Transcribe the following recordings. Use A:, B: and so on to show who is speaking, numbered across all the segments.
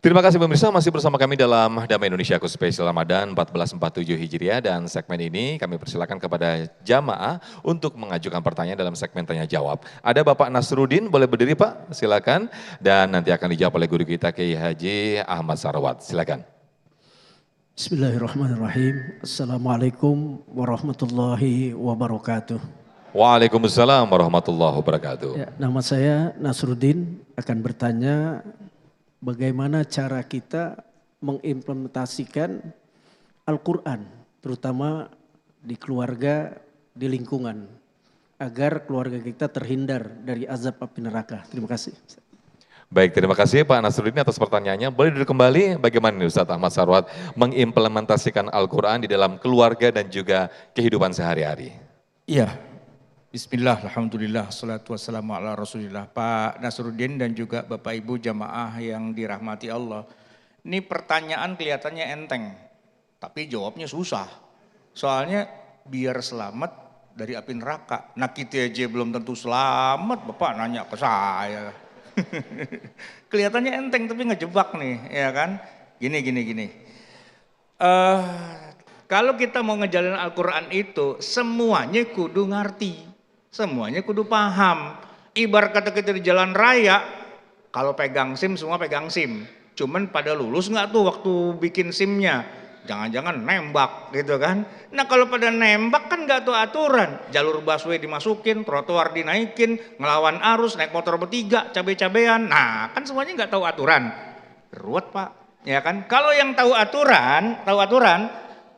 A: Terima kasih pemirsa, masih bersama kami dalam Damai Indonesia Khusus Spesial Ramadan 1447 Hijriah, dan segmen ini kami persilakan kepada jamaah untuk mengajukan pertanyaan dalam segmen tanya jawab. Ada Bapak Nasruddin, boleh berdiri Pak, silakan, dan nanti akan dijawab oleh guru kita Kiai Haji Ahmad Sarawat, silakan.
B: Bismillahirrahmanirrahim. Assalamualaikum warahmatullahi wabarakatuh.
A: Waalaikumsalam warahmatullahi wabarakatuh.
B: Ya, nama saya Nasruddin, akan bertanya bagaimana cara kita mengimplementasikan Al-Quran, terutama di keluarga, di lingkungan, agar keluarga kita terhindar dari azab api neraka. Terima kasih.
A: Baik, terima kasih Pak Nasruddin atas pertanyaannya. Boleh duduk kembali, bagaimana nih Ustadz Ahmad Sarawat mengimplementasikan Al-Quran di dalam keluarga dan juga kehidupan sehari-hari?
C: Iya, bismillah, alhamdulillah, salatu wassalamu ala rasulillah. Pak Nasruddin dan juga Bapak Ibu jamaah yang dirahmati Allah. Ini pertanyaan kelihatannya enteng, tapi jawabnya susah. Soalnya biar selamat dari api neraka. Nah kita aja belum tentu selamat, Bapak nanya ke saya. Kelihatannya enteng tapi ngejebak nih, ya kan? Gini. Kalau kita mau ngejalanin Al-Quran itu semuanya kudu ngerti, semuanya kudu paham. Ibarat kata kita di jalan raya, kalau pegang SIM semua pegang SIM. Cuman pada lulus nggak tuh waktu bikin SIM-nya? Jangan-jangan nembak gitu kan. Nah kalau pada nembak kan nggak tahu aturan. Jalur busway dimasukin, trotoar dinaikin, ngelawan arus, naik motor bertiga, cabe-cabean. Nah kan semuanya nggak tahu aturan. Ruwet Pak, ya kan. Kalau yang tahu aturan,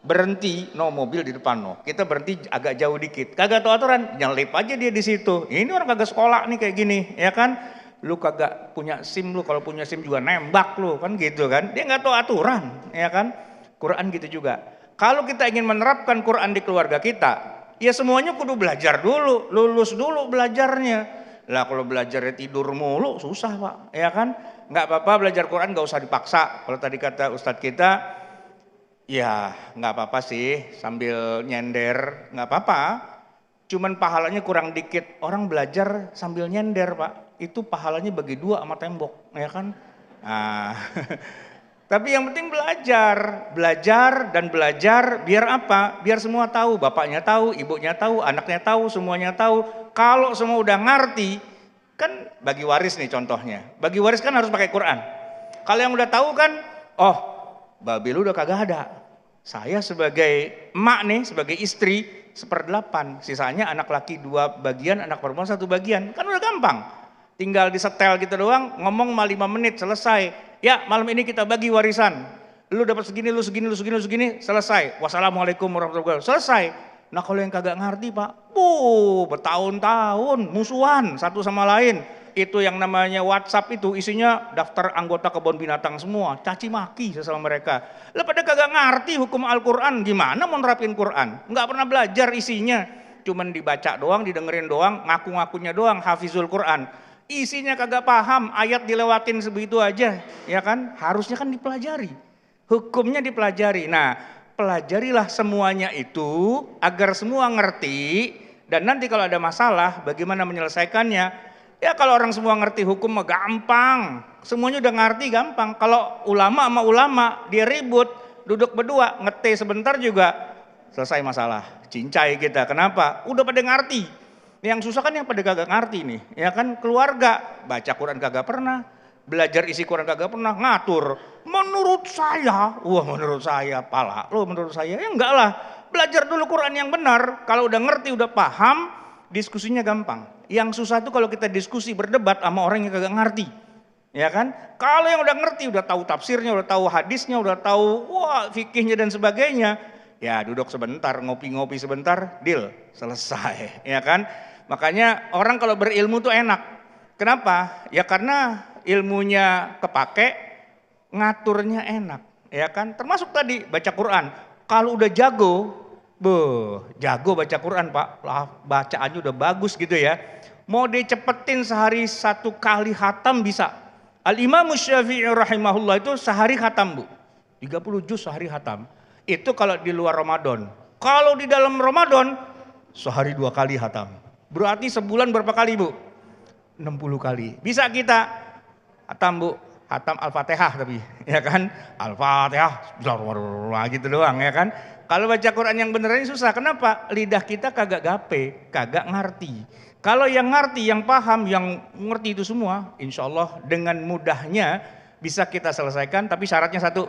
C: berhenti, no mobil di depan no. Kita berhenti agak jauh dikit. Kagak tahu aturan, nyelip aja dia di situ. Ini orang kagak sekolah nih kayak gini, ya kan. Lu kagak punya SIM, lu kalau punya SIM juga nembak lu, kan gitu kan. Dia nggak tahu aturan, ya kan. Quran gitu juga. Kalau kita ingin menerapkan Quran di keluarga kita, ya semuanya kudu belajar dulu, lulus dulu belajarnya. Lah kalau belajarnya tidur mulu susah Pak, ya kan. Nggak apa-apa belajar Quran, nggak usah dipaksa. Kalau tadi kata Ustadz kita, ya nggak apa-apa sih sambil nyender, nggak apa-apa. Cuman pahalanya kurang dikit. Orang belajar sambil nyender Pak, itu pahalanya bagi dua sama tembok, ya kan. Nah, tapi yang penting belajar biar apa? Biar semua tahu, bapaknya tahu, ibunya tahu, anaknya tahu, semuanya tahu. Kalau semua udah ngerti, kan bagi waris nih contohnya. Bagi waris kan harus pakai Quran. Kalau yang udah tahu kan, oh babi lu udah kagak ada. Saya sebagai emak nih, sebagai istri, 1/8. Sisanya anak laki 2 bagian, anak perempuan 1 bagian. Kan udah gampang. Tinggal disetel gitu doang, ngomong mal 5 menit, selesai. Ya malam ini kita bagi warisan. Lu dapat segini, lu segini, selesai. Wassalamualaikum warahmatullahi wabarakatuh, selesai. Nah kalau yang kagak ngerti Pak, bertahun-tahun musuhan satu sama lain. Itu yang namanya WhatsApp itu isinya daftar anggota kebun binatang semua, caci maki sesama mereka. Lah pada kagak ngerti hukum Al-Quran, gimana mau nerapin Quran? Nggak pernah belajar isinya, cuman dibaca doang, didengerin doang, ngaku-ngakunya doang hafizul Quran. Isinya kagak paham, ayat dilewatin sebegitu aja, ya kan? Harusnya kan dipelajari, hukumnya dipelajari. Nah, pelajarilah semuanya itu agar semua ngerti, dan nanti kalau ada masalah bagaimana menyelesaikannya. Ya kalau orang semua ngerti hukum mah gampang, semuanya udah ngerti gampang. Kalau ulama sama ulama dia ribut, duduk berdua ngeteh sebentar juga selesai masalah, cincai kita. Kenapa? Udah pada ngerti. Yang susah kan yang pada kagak ngerti nih, ya kan. Keluarga baca Quran kagak pernah, belajar isi Quran kagak pernah, ngatur. Menurut saya, pala lo menurut saya, ya enggak lah. Belajar dulu Quran yang benar. Kalau udah ngerti, udah paham, diskusinya gampang. Yang susah tuh kalau kita diskusi berdebat sama orang yang kagak ngerti, ya kan. Kalau yang udah ngerti, udah tahu tafsirnya, udah tahu hadisnya, udah tahu fikihnya dan sebagainya, ya duduk sebentar, ngopi-ngopi sebentar, deal, selesai, ya kan. Makanya orang kalau berilmu tuh enak. Kenapa? Ya karena ilmunya kepake, ngaturnya enak, ya kan. Termasuk tadi baca Quran. Kalau udah jago baca Quran Pak, bacaannya udah bagus gitu ya. Mau dicepetin sehari 1 kali khatam bisa. Al-Imam Syafi'i rahimahullah itu sehari khatam Bu, 30 juz sehari khatam. Itu kalau di luar Ramadan. Kalau di dalam Ramadan sehari 2 kali khatam. Berarti sebulan berapa kali Bu? 60 kali. Bisa kita khatam Bu. hatam Al-Fatihah tapi ya kan, Al-Fatihah gitu doang ya kan. Kalau baca Quran yang beneran ini susah. Kenapa? Lidah kita kagak gape, kagak ngerti. Kalau yang ngerti, yang paham, yang ngerti itu semua, insya Allah dengan mudahnya bisa kita selesaikan. Tapi syaratnya satu,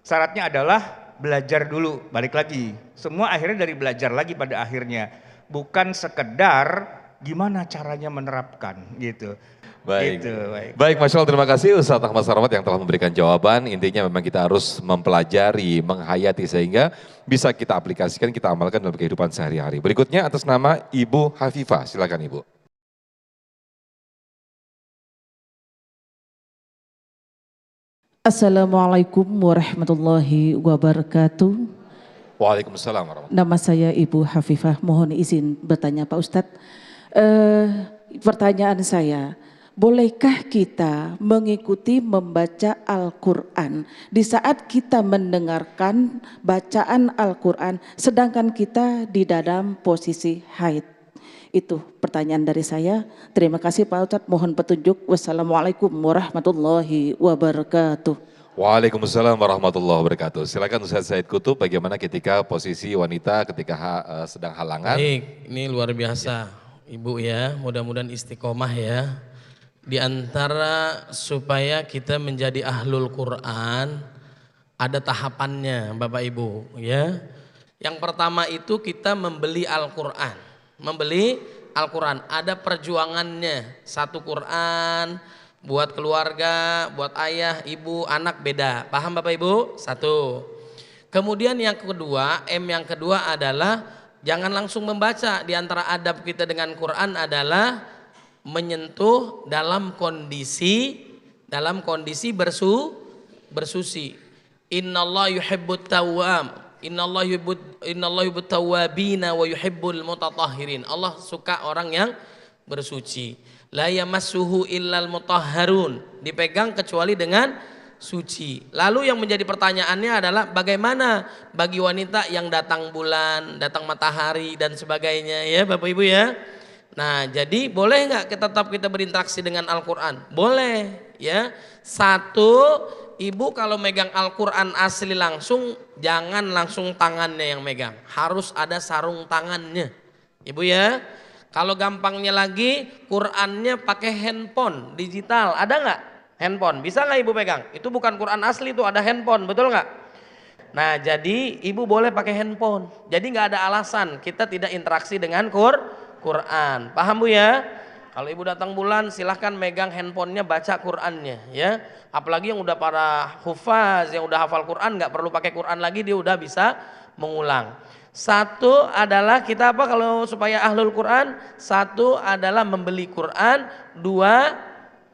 C: syaratnya adalah belajar dulu. Balik lagi, semua akhirnya dari belajar lagi pada akhirnya, bukan sekedar gimana caranya menerapkan gitu.
A: Baik.
C: Gitu, baik.
A: Baik, Masya Allah, terima kasih Ustadz Ahmad Sarawat yang telah memberikan jawaban. Intinya memang kita harus mempelajari, menghayati sehingga bisa kita aplikasikan, kita amalkan dalam kehidupan sehari-hari. Berikutnya atas nama Ibu Hafifah, silakan Ibu.
D: Assalamualaikum warahmatullahi wabarakatuh.
A: Waalaikumsalam warahmatullahi wabarakatuh.
D: Nama saya Ibu Hafifah, mohon izin bertanya Pak Ustadz. Pertanyaan saya, bolehkah kita mengikuti membaca Al-Quran di saat kita mendengarkan bacaan Al-Quran sedangkan kita di dalam posisi haid? Itu pertanyaan dari saya. Terima kasih Pak Ustadz, mohon petunjuk. Wassalamualaikum warahmatullahi wabarakatuh.
A: Waalaikumsalam warahmatullahi wabarakatuh. Silakan Ustaz Said Kutub, bagaimana ketika posisi wanita ketika sedang halangan?
E: Baik, ini luar biasa Ibu ya, mudah-mudahan istiqomah ya. Di antara supaya kita menjadi ahlul Quran, ada tahapannya Bapak Ibu ya. Yang pertama itu kita membeli Al-Quran. Membeli Al-Quran, ada perjuangannya. Satu Quran, buat keluarga, buat ayah, ibu, anak beda. Paham Bapak Ibu? Satu. Kemudian yang kedua, yang kedua adalah jangan langsung membaca. Di antara adab kita dengan Quran adalah menyentuh dalam kondisi bersuci. Innallaha yuhibbut tawwab, innallaha yuhibbut tawwabina wa yuhibbul mutatahhirin. Allah suka orang yang bersuci. La yamassuhu illal mutahharun, dipegang kecuali dengan suci. Lalu yang menjadi pertanyaannya adalah bagaimana bagi wanita yang datang bulan, datang matahari dan sebagainya ya Bapak Ibu ya. Nah, jadi boleh nggak tetap kita berinteraksi dengan Al-Quran? Boleh ya. Satu, ibu kalau megang Al-Quran asli langsung, jangan langsung tangannya yang megang. Harus ada sarung tangannya. Ibu ya. Kalau gampangnya lagi, Qurannya pakai handphone digital. Ada nggak handphone? Bisa nggak ibu pegang? Itu bukan Quran asli, itu ada handphone, betul nggak? Nah, jadi ibu boleh pakai handphone. Jadi nggak ada alasan kita tidak interaksi dengan Quran. Paham Bu ya? Kalau ibu datang bulan silahkan megang handphonenya baca Qurannya ya. Apalagi yang udah para hufaz, yang udah hafal Quran nggak perlu pakai Quran lagi, dia udah bisa mengulang. Satu adalah kita apa kalau supaya ahlul Quran? Satu adalah membeli Quran, dua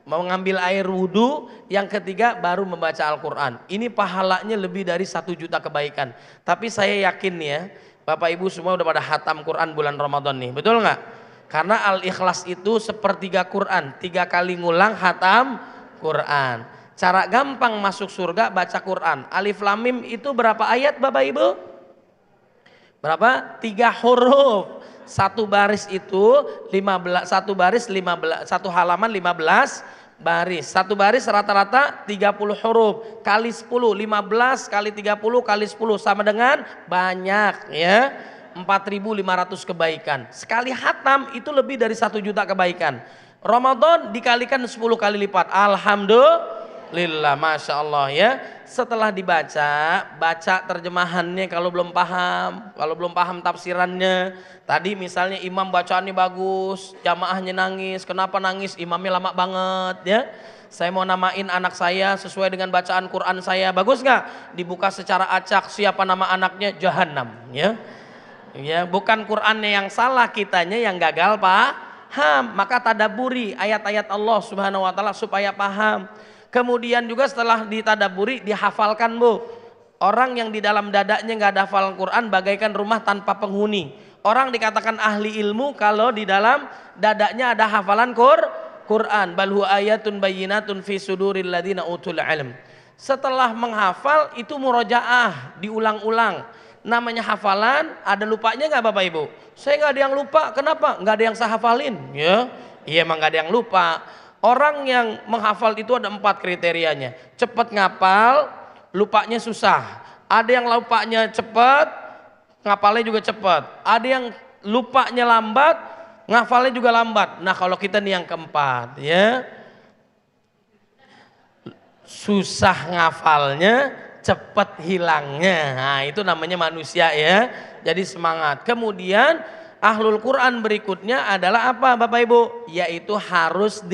E: mengambil air wudhu, yang ketiga baru membaca Al-Quran. Ini pahalanya lebih dari 1 juta kebaikan. Tapi saya yakin ya, Bapak Ibu semua udah pada hatam Quran bulan Ramadan nih, betul nggak? Karena Al-Ikhlas itu sepertiga Quran, 3 kali ngulang hatam Quran. Cara gampang masuk surga baca Quran. Alif Lam Mim itu berapa ayat Bapak Ibu? Berapa? 3 huruf. Satu baris itu 15, satu halaman 15 baris. Satu baris rata-rata 30 huruf kali 10, 15 kali 30 kali 10 sama dengan banyak ya. 4.500 kebaikan. Sekali hatam itu lebih dari 1 juta kebaikan. Ramadan dikalikan 10 kali lipat. Alhamdulillah, Masya Allah ya. Setelah dibaca, baca terjemahannya kalau belum paham tafsirannya. Tadi misalnya imam bacaannya bagus, jamaahnya nangis. Kenapa nangis? Imamnya lama banget ya. Saya mau namain anak saya sesuai dengan bacaan Quran saya. Bagus nggak? Dibuka secara acak, siapa nama anaknya? Jahannam ya. Ya, bukan Qurannya yang salah, kitanya yang gagal paham. Maka tadaburi ayat-ayat Allah Subhanahu wa taala supaya paham. Kemudian juga setelah ditadaburi dihafalkan Bu. Orang yang di dalam dadanya nggak ada hafal Quran bagaikan rumah tanpa penghuni. Orang dikatakan ahli ilmu kalau di dalam dadanya ada hafalan Quran. Bal huwa ayatun bayyinatun fi suduril ladzina utul ilm. Setelah menghafal itu murojaah, diulang-ulang. Namanya hafalan, ada lupanya nggak Bapak Ibu? Saya nggak ada yang lupa, kenapa? Nggak ada yang saya hafalin, ya? Iya emang nggak ada yang lupa. Orang yang menghafal itu ada 4 kriterianya. Cepat ngapal, lupanya susah. Ada yang lupanya cepat, ngapalnya juga cepat. Ada yang lupanya lambat, ngafalnya juga lambat. Nah kalau kita nih yang keempat ya, susah ngafalnya, cepat hilangnya. Nah itu namanya manusia ya. Jadi semangat. Kemudian ahlul Quran berikutnya adalah apa Bapak Ibu? Yaitu harus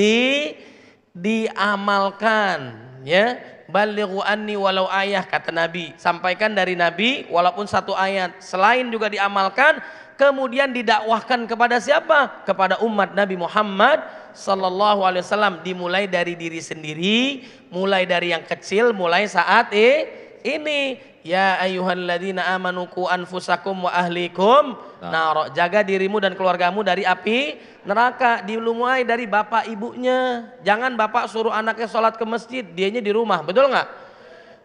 E: diamalkan ya. Balighu anni walau ayah, kata Nabi. Sampaikan dari Nabi walaupun 1 ayat. Selain juga diamalkan, kemudian didakwahkan kepada siapa? Kepada umat Nabi Muhammad sallallahu alaihi wasallam. Dimulai dari diri sendiri, mulai dari yang kecil, mulai saat ini. Ya ayyuhalladzina amanu qu anfusakum wa ahlikum nar. Jaga dirimu dan keluargamu dari api neraka. Dimulai dari bapak ibunya. Jangan bapak suruh anaknya sholat ke masjid, dianya di rumah, betul nggak?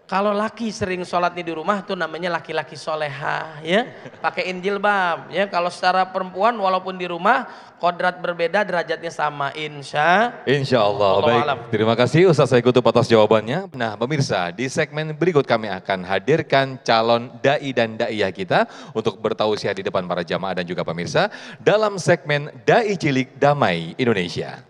E: Kalau laki sering sholatnya di rumah tuh namanya laki-laki soleha ya, pakaiin jilbab ya. Kalau secara perempuan walaupun di rumah kodrat berbeda, derajatnya sama insya
A: Allah. Baik,
E: alam.
A: terima kasih Ustaz Saikutup atas jawabannya. Nah pemirsa, di segmen berikut kami akan hadirkan calon da'i dan da'iyah kita untuk bertausiah di depan para jamaah dan juga pemirsa dalam segmen Da'i Cilik Damai Indonesia.